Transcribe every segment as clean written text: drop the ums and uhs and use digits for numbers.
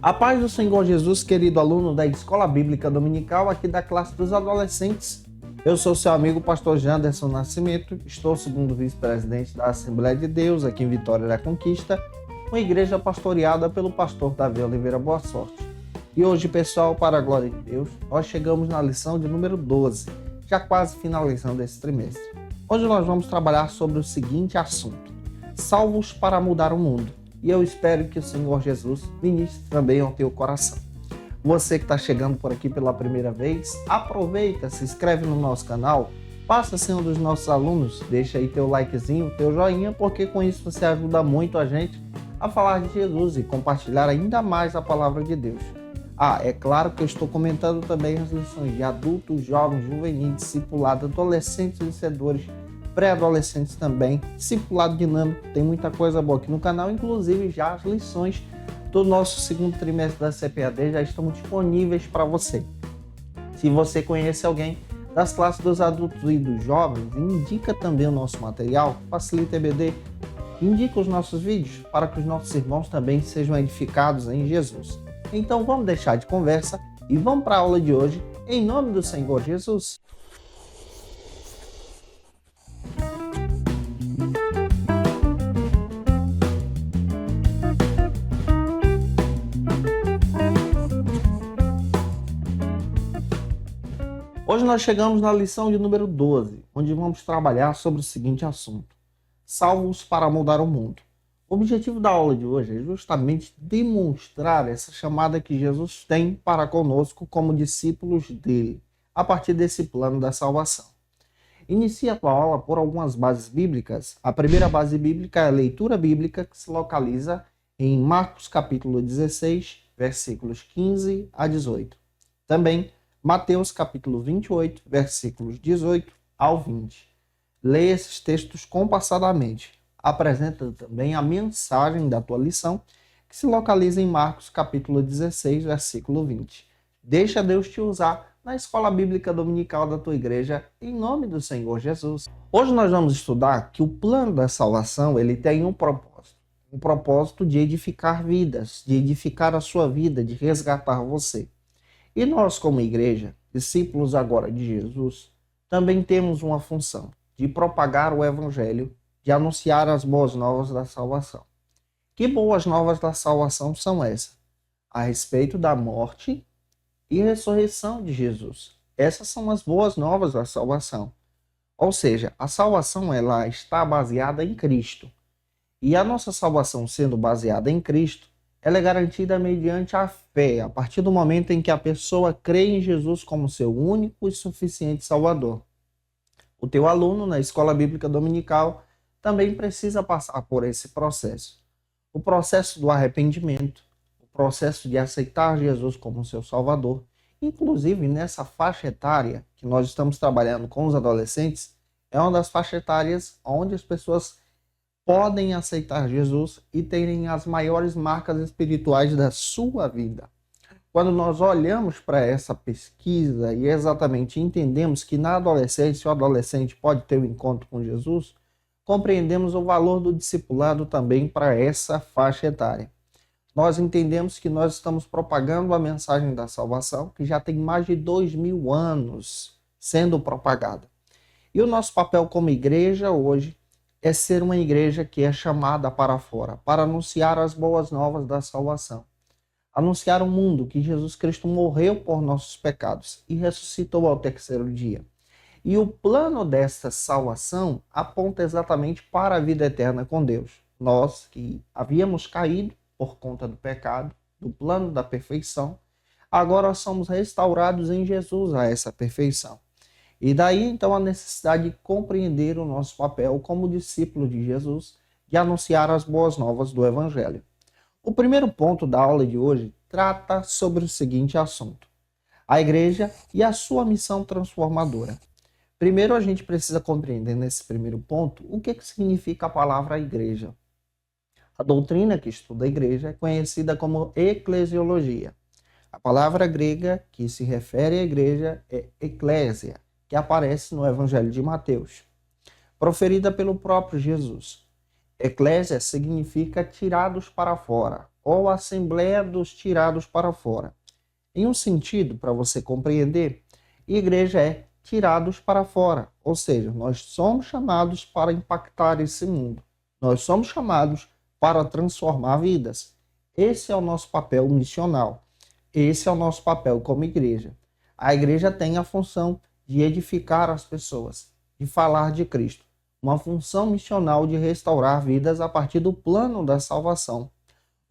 A paz do Senhor Jesus, querido aluno da Escola Bíblica Dominical, aqui da classe dos adolescentes. Eu sou seu amigo pastor Janderson Nascimento, estou segundo vice-presidente da Assembleia de Deus aqui em Vitória da Conquista, uma igreja pastoreada pelo pastor Davi Oliveira Boa Sorte. E hoje, pessoal, para a glória de Deus, nós chegamos na lição de número 12, já quase finalizando esse trimestre. Hoje nós vamos trabalhar sobre o seguinte assunto: salvos para mudar o mundo. E eu espero que o Senhor Jesus ministre também ao teu coração. Você que está chegando por aqui pela primeira vez, aproveita, se inscreve no nosso canal, passa a ser um dos nossos alunos, deixa aí teu likezinho, teu joinha, porque com isso você ajuda muito a gente a falar de Jesus e compartilhar ainda mais a palavra de Deus. É claro que eu estou comentando também as lições de adultos, jovens, juvenis, discipulado, adolescentes, vencedores, pré-adolescentes também, discipulado dinâmico, tem muita coisa boa aqui no canal, inclusive já as lições do nosso segundo trimestre da CPAD já estão disponíveis para você. Se você conhece alguém das classes dos adultos e dos jovens, indica também o nosso material, facilita EBD, indica os nossos vídeos para que os nossos irmãos também sejam edificados em Jesus. Então vamos deixar de conversa e vamos para a aula de hoje, em nome do Senhor Jesus. Hoje nós chegamos na lição de número 12, onde vamos trabalhar sobre o seguinte assunto: salvos para mudar o mundo. O objetivo da aula de hoje é justamente demonstrar essa chamada que Jesus tem para conosco como discípulos dele, a partir desse plano da salvação. Inicie a tua aula por algumas bases bíblicas. A primeira base bíblica é a leitura bíblica, que se localiza em Marcos capítulo 16, versículos 15 a 18. Também Mateus capítulo 28, versículos 18 ao 20. Leia esses textos compassadamente, apresentando também a mensagem da tua lição, que se localiza em Marcos capítulo 16, versículo 20. Deixa Deus te usar na Escola Bíblica Dominical da tua igreja, em nome do Senhor Jesus. Hoje nós vamos estudar que o plano da salvação ele tem um propósito de edificar vidas, de edificar a sua vida, de resgatar você. E nós, como igreja, discípulos agora de Jesus, também temos uma função de propagar o Evangelho, de anunciar as boas novas da salvação. Que boas novas da salvação são essas? A respeito da morte e ressurreição de Jesus. Essas são as boas novas da salvação. Ou seja, a salvação ela está baseada em Cristo. E a nossa salvação sendo baseada em Cristo, ela é garantida mediante a fé, a partir do momento em que a pessoa crê em Jesus como seu único e suficiente Salvador. O teu aluno na Escola Bíblica Dominical também precisa passar por esse processo. O processo do arrependimento, o processo de aceitar Jesus como seu Salvador. Inclusive, nessa faixa etária que nós estamos trabalhando com os adolescentes, é uma das faixas etárias onde as pessoas podem aceitar Jesus e terem as maiores marcas espirituais da sua vida. Quando nós olhamos para essa pesquisa e exatamente entendemos que na adolescência o adolescente pode ter um encontro com Jesus, compreendemos o valor do discipulado também para essa faixa etária. Nós entendemos que nós estamos propagando a mensagem da salvação, que já tem mais de 2000 anos sendo propagada. E o nosso papel como igreja hoje é ser uma igreja que é chamada para fora, para anunciar as boas novas da salvação. Anunciar ao mundo que Jesus Cristo morreu por nossos pecados e ressuscitou ao terceiro dia. E o plano dessa salvação aponta exatamente para a vida eterna com Deus. Nós que havíamos caído por conta do pecado, do plano da perfeição, agora somos restaurados em Jesus a essa perfeição. E daí, então, a necessidade de compreender o nosso papel como discípulo de Jesus, de anunciar as boas novas do Evangelho. O primeiro ponto da aula de hoje trata sobre o seguinte assunto: a igreja e a sua missão transformadora. Primeiro, a gente precisa compreender nesse primeiro ponto o que significa a palavra igreja. A doutrina que estuda a igreja é conhecida como eclesiologia. A palavra grega que se refere à igreja é eclésia, que aparece no Evangelho de Mateus, proferida pelo próprio Jesus. Eclésia significa tirados para fora, ou assembleia dos tirados para fora. Em um sentido, para você compreender, igreja é tirados para fora, ou seja, nós somos chamados para impactar esse mundo. Nós somos chamados para transformar vidas. Esse é o nosso papel missional. Esse é o nosso papel como igreja. A igreja tem a função de edificar as pessoas, de falar de Cristo. Uma função missional de restaurar vidas a partir do plano da salvação.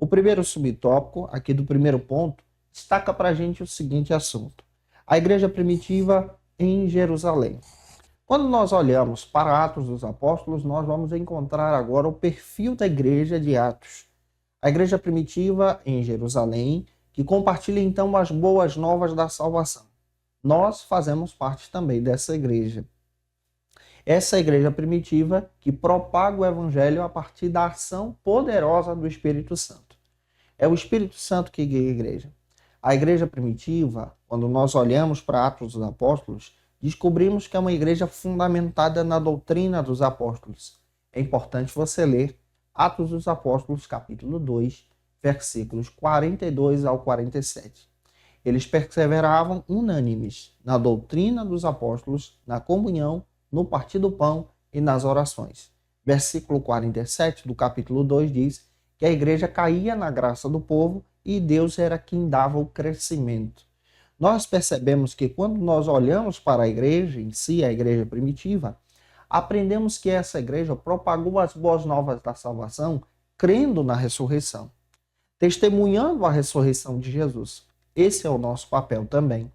O primeiro subtópico, aqui do primeiro ponto, destaca para a gente o seguinte assunto: a igreja primitiva em Jerusalém. Quando nós olhamos para Atos dos Apóstolos, nós vamos encontrar agora o perfil da igreja de Atos. A igreja primitiva em Jerusalém, que compartilha então as boas novas da salvação. Nós fazemos parte também dessa igreja. Essa igreja primitiva que propaga o evangelho a partir da ação poderosa do Espírito Santo. É o Espírito Santo que guia a igreja. A igreja primitiva, quando nós olhamos para Atos dos Apóstolos, descobrimos que é uma igreja fundamentada na doutrina dos apóstolos. É importante você ler Atos dos Apóstolos, capítulo 2, versículos 42 ao 47. Eles perseveravam unânimes na doutrina dos apóstolos, na comunhão, no partir do pão e nas orações. Versículo 47 do capítulo 2 diz que a igreja caía na graça do povo e Deus era quem dava o crescimento. Nós percebemos que quando nós olhamos para a igreja em si, a igreja primitiva, aprendemos que essa igreja propagou as boas novas da salvação, crendo na ressurreição, testemunhando a ressurreição de Jesus. Esse é o nosso papel também,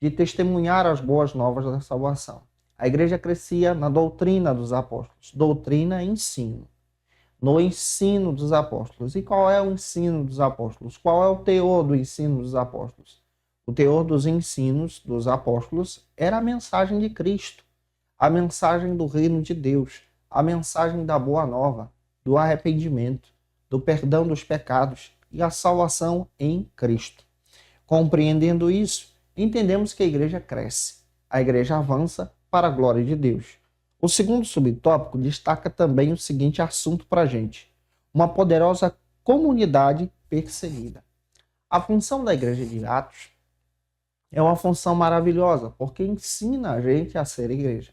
de testemunhar as boas novas da salvação. A igreja crescia na doutrina dos apóstolos. Doutrina é ensino. No ensino dos apóstolos. E qual é o ensino dos apóstolos? Qual é o teor do ensino dos apóstolos? O teor dos ensinos dos apóstolos era a mensagem de Cristo, a mensagem do reino de Deus, a mensagem da boa nova, do arrependimento, do perdão dos pecados e a salvação em Cristo. Compreendendo isso, entendemos que a igreja cresce, a igreja avança para a glória de Deus. O segundo subtópico destaca também o seguinte assunto para a gente: uma poderosa comunidade perseguida. A função da igreja de Atos é uma função maravilhosa, porque ensina a gente a ser igreja.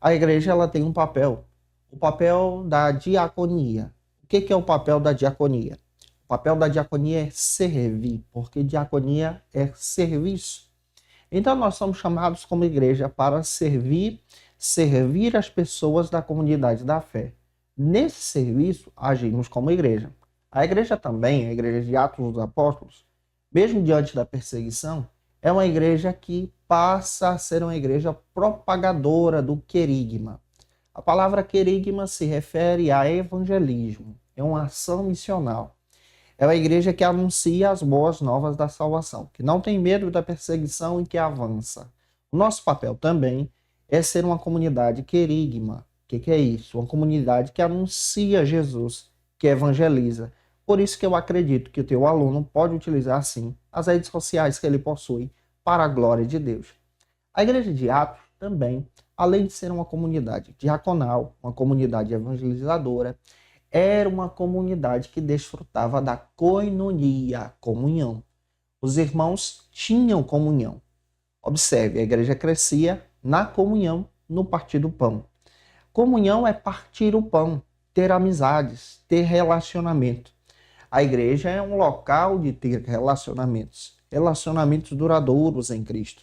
A igreja ela tem um papel, o papel da diaconia. O que é o papel da diaconia? O papel da diaconia é servir, porque diaconia é serviço. Então nós somos chamados como igreja para servir as pessoas da comunidade da fé. Nesse serviço, agimos como igreja. A igreja também, a igreja de Atos dos Apóstolos, mesmo diante da perseguição, é uma igreja que passa a ser uma igreja propagadora do querigma. A palavra querigma se refere a evangelismo, é uma ação missional. É uma igreja que anuncia as boas novas da salvação, que não tem medo da perseguição e que avança. O nosso papel também é ser uma comunidade querigma. O que é isso? Uma comunidade que anuncia Jesus, que evangeliza. Por isso que eu acredito que o teu aluno pode utilizar, sim, as redes sociais que ele possui para a glória de Deus. A igreja de Atos também, além de ser uma comunidade diaconal, uma comunidade evangelizadora, era uma comunidade que desfrutava da koinonia, comunhão. Os irmãos tinham comunhão. Observe, a igreja crescia na comunhão, no partir do pão. Comunhão é partir o pão, ter amizades, ter relacionamento. A igreja é um local de ter relacionamentos duradouros em Cristo.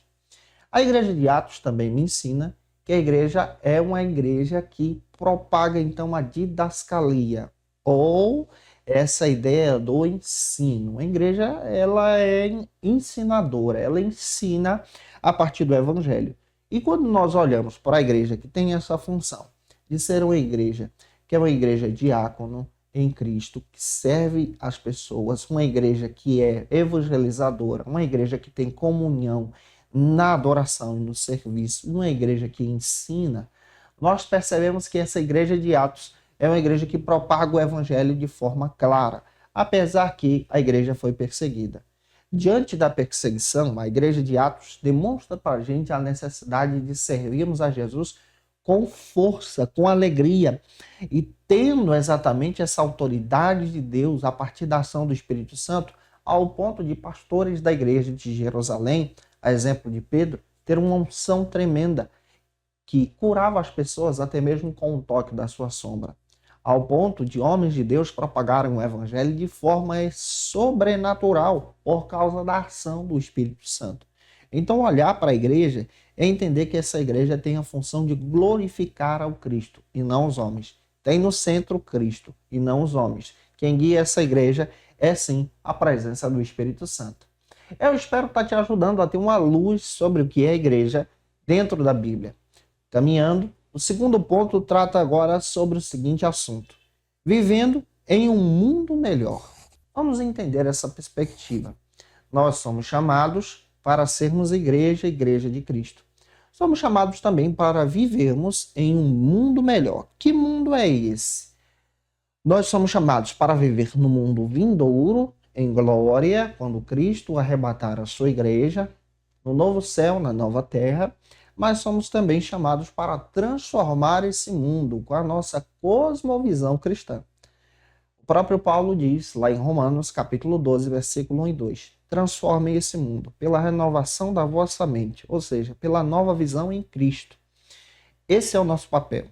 A igreja de Atos também me ensina que a igreja é uma igreja que propaga então a didascalia, ou essa ideia do ensino. A igreja ela é ensinadora, ela ensina a partir do evangelho. E quando nós olhamos para a igreja que tem essa função de ser uma igreja, que é uma igreja diácono em Cristo, que serve as pessoas, uma igreja que é evangelizadora, uma igreja que tem comunhão na adoração e no serviço, uma igreja que ensina, nós percebemos que essa igreja de Atos é uma igreja que propaga o evangelho de forma clara, apesar que a igreja foi perseguida. Diante da perseguição, a igreja de Atos demonstra para a gente a necessidade de servirmos a Jesus com força, com alegria, e tendo exatamente essa autoridade de Deus a partir da ação do Espírito Santo, ao ponto de pastores da igreja de Jerusalém, a exemplo de Pedro, ter uma unção tremenda que curava as pessoas até mesmo com o toque da sua sombra, ao ponto de homens de Deus propagarem o evangelho de forma sobrenatural por causa da ação do Espírito Santo. Então, olhar para a igreja é entender que essa igreja tem a função de glorificar ao Cristo e não os homens. Tem no centro Cristo e não os homens. Quem guia essa igreja é sim a presença do Espírito Santo. Eu espero estar te ajudando a ter uma luz sobre o que é a igreja dentro da Bíblia. Caminhando, o segundo ponto trata agora sobre o seguinte assunto: vivendo em um mundo melhor. Vamos entender essa perspectiva. Nós somos chamados para sermos igreja de Cristo. Somos chamados também para vivermos em um mundo melhor. Que mundo é esse? Nós somos chamados para viver no mundo vindouro, em glória, quando Cristo arrebatar a sua igreja, no novo céu, na nova terra, mas somos também chamados para transformar esse mundo com a nossa cosmovisão cristã. O próprio Paulo diz, lá em Romanos, capítulo 12, versículo 1 e 2, transformem esse mundo pela renovação da vossa mente, ou seja, pela nova visão em Cristo. Esse é o nosso papel.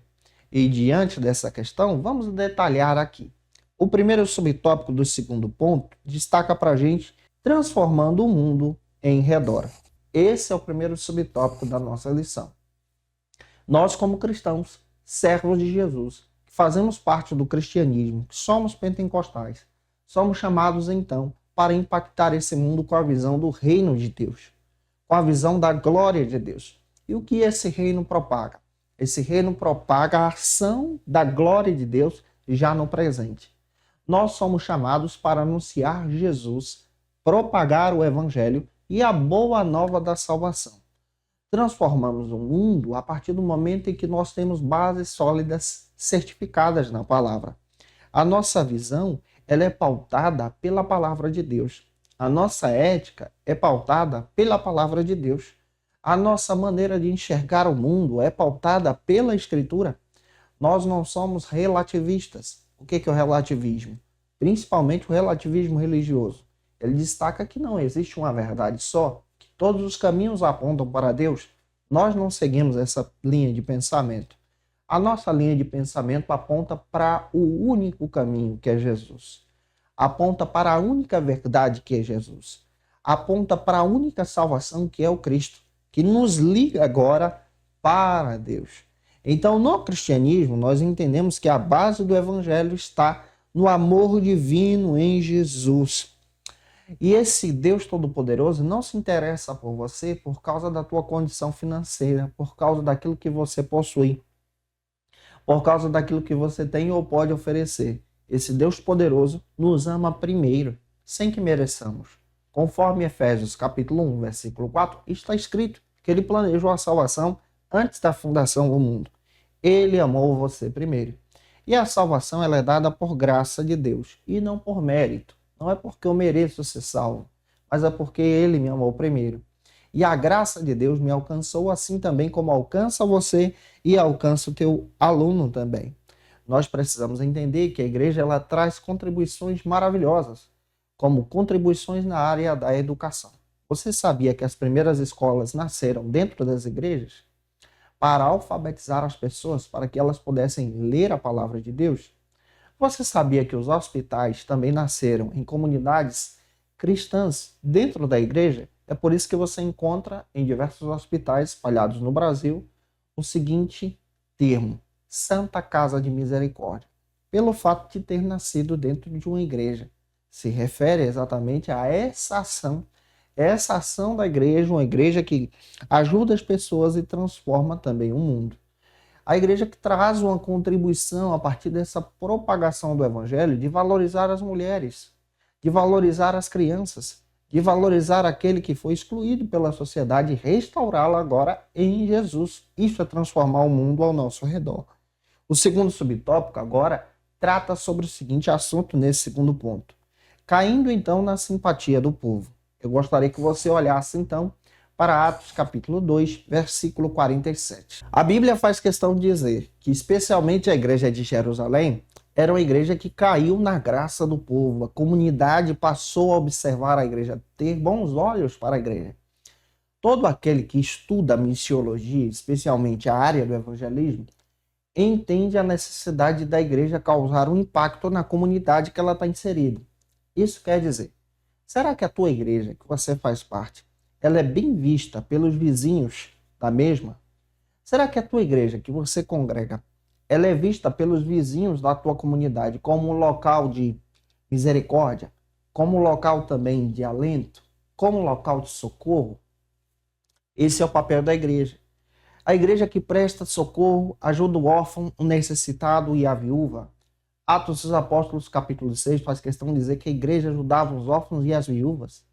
E diante dessa questão, vamos detalhar aqui. O primeiro subtópico do segundo ponto destaca para a gente transformando o mundo em redor. Esse é o primeiro subtópico da nossa lição. Nós, como cristãos, servos de Jesus, que fazemos parte do cristianismo, que somos pentecostais, somos chamados então para impactar esse mundo com a visão do reino de Deus, com a visão da glória de Deus. E o que esse reino propaga? Esse reino propaga a ação da glória de Deus já no presente. Nós somos chamados para anunciar Jesus, propagar o evangelho e a boa nova da salvação. Transformamos o mundo a partir do momento em que nós temos bases sólidas certificadas na palavra. A nossa visão, ela é pautada pela palavra de Deus. A nossa ética é pautada pela palavra de Deus. A nossa maneira de enxergar o mundo é pautada pela Escritura. Nós não somos relativistas. O que é o relativismo? Principalmente o relativismo religioso. Ele destaca que não existe uma verdade só, que todos os caminhos apontam para Deus. Nós não seguimos essa linha de pensamento. A nossa linha de pensamento aponta para o único caminho, que é Jesus. Aponta para a única verdade, que é Jesus. Aponta para a única salvação, que é o Cristo, que nos liga agora para Deus. Então, no cristianismo, nós entendemos que a base do evangelho está no amor divino em Jesus. E esse Deus Todo-Poderoso não se interessa por você por causa da tua condição financeira, por causa daquilo que você possui, por causa daquilo que você tem ou pode oferecer. Esse Deus poderoso nos ama primeiro, sem que mereçamos. Conforme Efésios capítulo 1, versículo 4, está escrito que ele planejou a salvação antes da fundação do mundo. Ele amou você primeiro. E a salvação ela é dada por graça de Deus e não por mérito. Não é porque eu mereço ser salvo, mas é porque ele me amou primeiro. E a graça de Deus me alcançou assim também como alcança você e alcança o teu aluno também. Nós precisamos entender que a igreja ela traz contribuições maravilhosas, como contribuições na área da educação. Você sabia que as primeiras escolas nasceram dentro das igrejas para alfabetizar as pessoas, para que elas pudessem ler a palavra de Deus? Você sabia que os hospitais também nasceram em comunidades cristãs dentro da igreja? É por isso que você encontra em diversos hospitais espalhados no Brasil o seguinte termo: Santa Casa de Misericórdia, pelo fato de ter nascido dentro de uma igreja. Se refere exatamente a essa ação da igreja, uma igreja que ajuda as pessoas e transforma também o mundo. A igreja que traz uma contribuição a partir dessa propagação do evangelho de valorizar as mulheres, de valorizar as crianças, de valorizar aquele que foi excluído pela sociedade e restaurá-lo agora em Jesus. Isso é transformar o mundo ao nosso redor. O segundo subtópico agora trata sobre o seguinte assunto nesse segundo ponto. Caindo então na simpatia do povo. Eu gostaria que você olhasse então para Atos capítulo 2, versículo 47. A Bíblia faz questão de dizer que especialmente a igreja de Jerusalém era uma igreja que caiu na graça do povo. A comunidade passou a observar a igreja, ter bons olhos para a igreja. Todo aquele que estuda a missiologia, especialmente a área do evangelismo, entende a necessidade da igreja causar um impacto na comunidade que ela está inserida. Isso quer dizer, será que a tua igreja, que você faz parte, ela é bem vista pelos vizinhos da mesma? Será que a tua igreja, que você congrega, ela é vista pelos vizinhos da tua comunidade como um local de misericórdia, como um local também de alento, como um local de socorro? Esse é o papel da igreja. A igreja que presta socorro, ajuda o órfão, o necessitado e a viúva. Atos dos Apóstolos, capítulo 6, faz questão de dizer que a igreja ajudava os órfãos e as viúvas.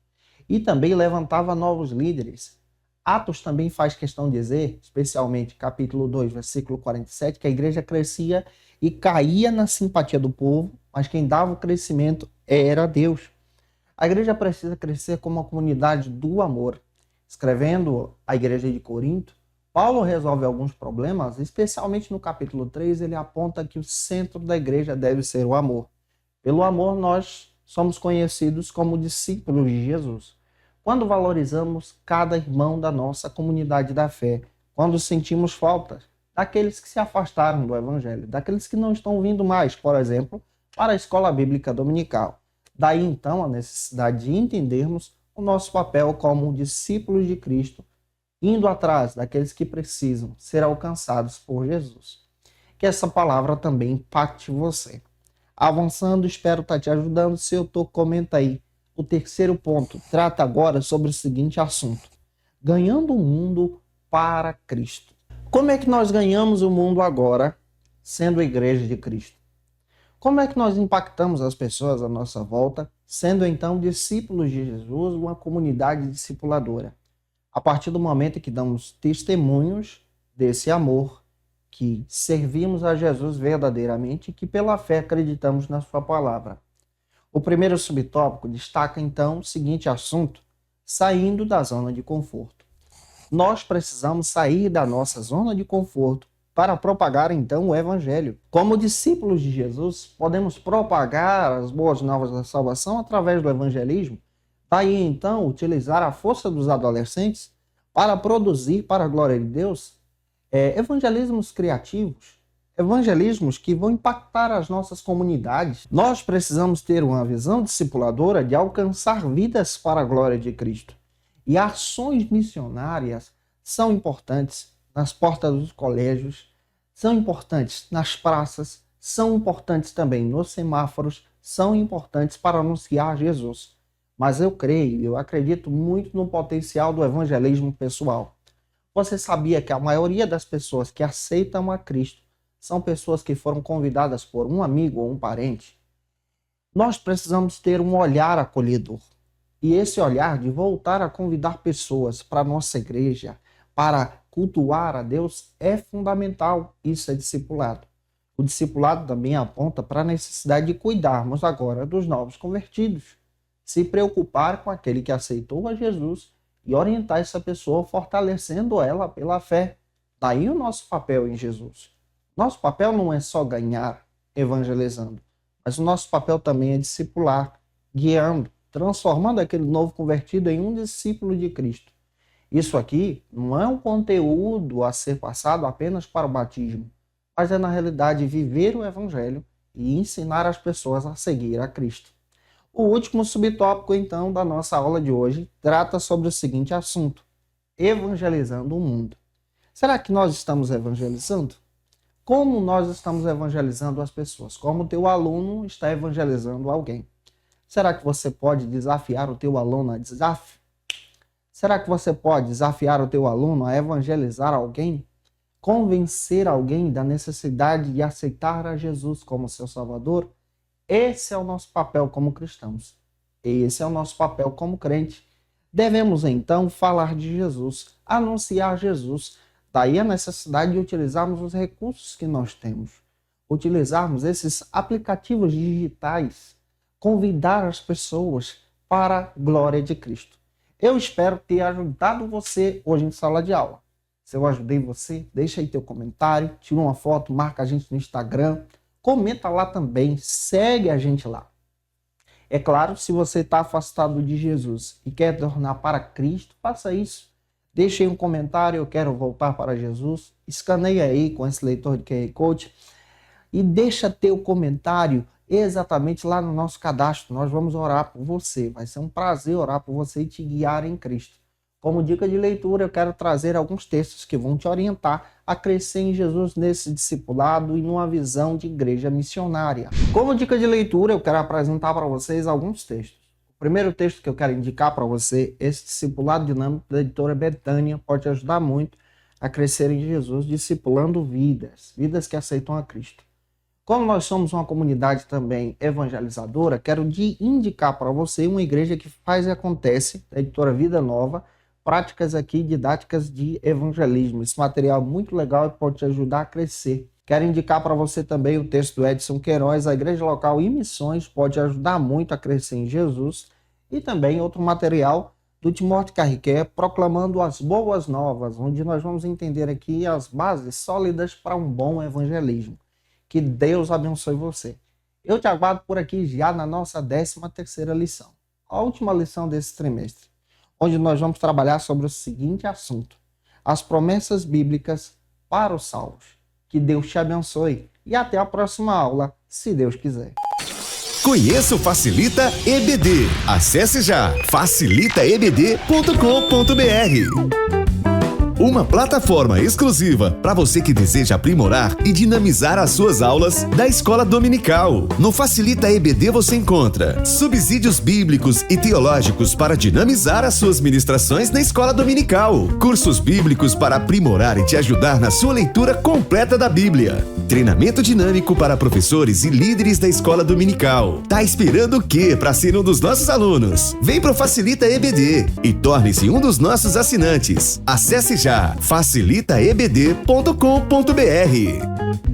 E também levantava novos líderes. Atos também faz questão de dizer, especialmente capítulo 2, versículo 47, que a igreja crescia e caía na simpatia do povo, mas quem dava o crescimento era Deus. A igreja precisa crescer como uma comunidade do amor. Escrevendo a igreja de Corinto, Paulo resolve alguns problemas, especialmente no capítulo 3, ele aponta que o centro da igreja deve ser o amor. Pelo amor, nós somos conhecidos como discípulos de Jesus. Quando valorizamos cada irmão da nossa comunidade da fé, quando sentimos falta daqueles que se afastaram do evangelho, daqueles que não estão vindo mais, por exemplo, para a escola bíblica dominical. Daí então a necessidade de entendermos o nosso papel como discípulos de Cristo, indo atrás daqueles que precisam ser alcançados por Jesus. Que essa palavra também impacte você. Avançando, espero estar te ajudando. Se eu estou, comenta aí. O terceiro ponto trata agora sobre o seguinte assunto: ganhando o mundo para Cristo. Como é que nós ganhamos o mundo agora, sendo a igreja de Cristo? Como é que nós impactamos as pessoas à nossa volta, sendo então discípulos de Jesus, uma comunidade discipuladora? A partir do momento em que damos testemunhos desse amor, que servimos a Jesus verdadeiramente e que pela fé acreditamos na sua palavra. O primeiro subtópico destaca então o seguinte assunto: saindo da zona de conforto. Nós precisamos sair da nossa zona de conforto para propagar então o evangelho. Como discípulos de Jesus, podemos propagar as boas novas da salvação através do evangelismo. Daí então utilizar a força dos adolescentes para produzir para a glória de Deus evangelismos criativos, evangelismos que vão impactar as nossas comunidades. Nós precisamos ter uma visão discipuladora de alcançar vidas para a glória de Cristo. E ações missionárias são importantes nas portas dos colégios, são importantes nas praças, são importantes também nos semáforos, são importantes para anunciar Jesus. Mas eu creio, eu acredito muito no potencial do evangelismo pessoal. Você sabia que a maioria das pessoas que aceitam a Cristo são pessoas que foram convidadas por um amigo ou um parente? Nós precisamos ter um olhar acolhedor. E esse olhar de voltar a convidar pessoas para a nossa igreja, para cultuar a Deus, é fundamental. Isso é discipulado. O discipulado também aponta para a necessidade de cuidarmos agora dos novos convertidos. Se preocupar com aquele que aceitou a Jesus e orientar essa pessoa, fortalecendo ela pela fé. Daí o nosso papel em Jesus. Nosso papel não é só ganhar evangelizando, mas o nosso papel também é discipular, guiando, transformando aquele novo convertido em um discípulo de Cristo. Isso aqui não é um conteúdo a ser passado apenas para o batismo, mas é na realidade viver o evangelho e ensinar as pessoas a seguir a Cristo. O último subtópico, então, da nossa aula de hoje trata sobre o seguinte assunto: evangelizando o mundo. Será que nós estamos evangelizando? Como nós estamos evangelizando as pessoas? Como o teu aluno está evangelizando alguém? Será que você pode desafiar o teu aluno a Será que você pode desafiar o teu aluno a evangelizar alguém? Convencer alguém da necessidade de aceitar a Jesus como seu Salvador? Esse é o nosso papel como cristãos. Esse é o nosso papel como crente. Devemos então falar de Jesus, anunciar Jesus. Daí a necessidade de utilizarmos os recursos que nós temos. Utilizarmos esses aplicativos digitais. Convidar as pessoas para a glória de Cristo. Eu espero ter ajudado você hoje em sala de aula. Se eu ajudei você, deixa aí teu comentário, tira uma foto, marca a gente no Instagram, comenta lá também, segue a gente lá. É claro, se você está afastado de Jesus e quer tornar para Cristo, faça isso. Deixe aí um comentário, eu quero voltar para Jesus. Escaneia aí com esse leitor de QR Code e deixa teu comentário exatamente lá no nosso cadastro. Nós vamos orar por você. Vai ser um prazer orar por você e te guiar em Cristo. Como dica de leitura, eu quero trazer alguns textos que vão te orientar a crescer em Jesus nesse discipulado e numa visão de igreja missionária. Como dica de leitura, eu quero apresentar para vocês alguns textos. O primeiro texto que eu quero indicar para você, esse discipulado dinâmico da editora Betânia, pode ajudar muito a crescer em Jesus, discipulando vidas que aceitam a Cristo. Como nós somos uma comunidade também evangelizadora, quero indicar para você uma igreja que faz e acontece, da editora Vida Nova, práticas aqui didáticas de evangelismo. Esse material é muito legal e pode te ajudar a crescer. Quero indicar para você também o texto do Edson Queiroz, a Igreja Local e Missões, pode ajudar muito a crescer em Jesus. E também outro material do Timóteo Carriqué, proclamando as boas novas, onde nós vamos entender aqui as bases sólidas para um bom evangelismo. Que Deus abençoe você. Eu te aguardo por aqui já na nossa 13ª lição, a última lição desse trimestre, onde nós vamos trabalhar sobre o seguinte assunto: as promessas bíblicas para os salvos. Que Deus te abençoe e até a próxima aula, se Deus quiser. Conheça o Facilita EBD. Acesse já facilitaebd.com.br. Uma plataforma exclusiva para você que deseja aprimorar e dinamizar as suas aulas da escola dominical. No Facilita EBD você encontra subsídios bíblicos e teológicos para dinamizar as suas ministrações na escola dominical, cursos bíblicos para aprimorar e te ajudar na sua leitura completa da Bíblia, treinamento dinâmico para professores e líderes da escola dominical. Tá esperando o quê para ser um dos nossos alunos? Vem pro Facilita EBD e torne-se um dos nossos assinantes. Acesse já facilitaebd.com.br.